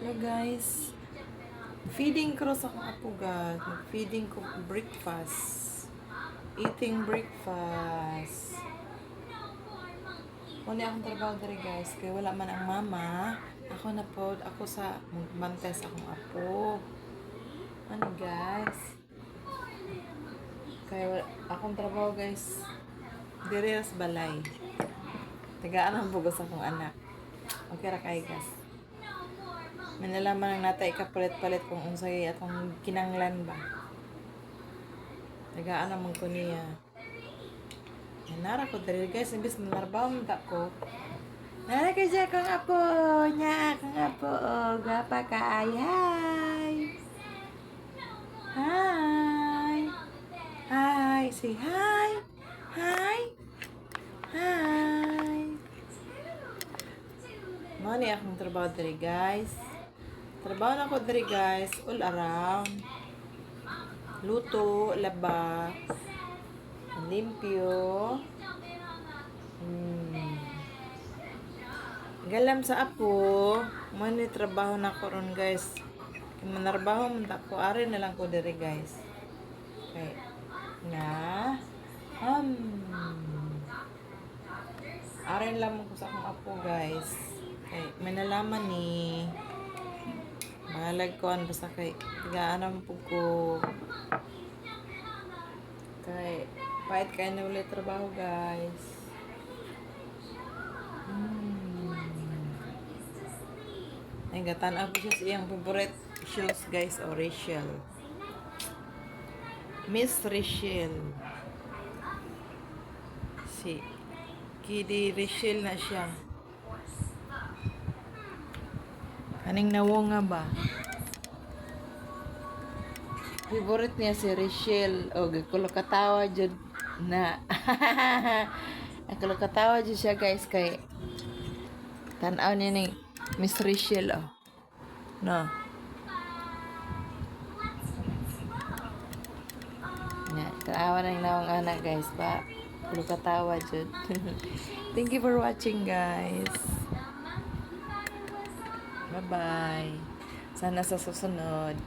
Hello guys. Feeding ko sa akong apo guys. Feeding ko breakfast. Eating breakfast. Muna akong trabaho diri guys. Kaya wala man ang mama. Ako na po. Ako sa magbantay sa akong apo. Ano guys? Kaya akong trabaho guys. Diri sa balay. Tagaan ang bugos akong anak. Okay ra kay guys. Manalaman ang natay kapalit-palit kung unsay atong kinanglan ba. Tagaan naman ko niya. Nara ko dali guys, imbis manarbaw man ta ko. Nara ka siya kang apo nya, kang apo. Gapa ka ay. Hi. Hi. Say hi. Hi. Hi. Mani akong trabaho dali guys. Trabaho na ko dali guys, all around. Luto, laba, limpyo. Galam sa apo, mani trabaho na ko ron guys. Kung manarbaho man ta ko, ari na lang ko diri guys. Okay. Na. Ari lang mo ko sa akong apo guys. Okay, may nalaman ni mahalag ko an basta kay tigaan po ko. Kay pahit kayo na ulit trabaho guys. Ay gatan ako siya sa iyang favorite shows guys, o Rachel. Miss Rachel. Si Kidi Rachel na siya. Aning nawo nga ba? Favorite niya si Rachel. O, kulo katawa jud na. Kulo katawa jud siya guys kay tan-aw niya ni Miss Rachel oh. No. Nya, kaawa nang nawang anak guys ba. Kulo katawa jud. Thank you for watching guys. Bye-bye. Sana sa susunod.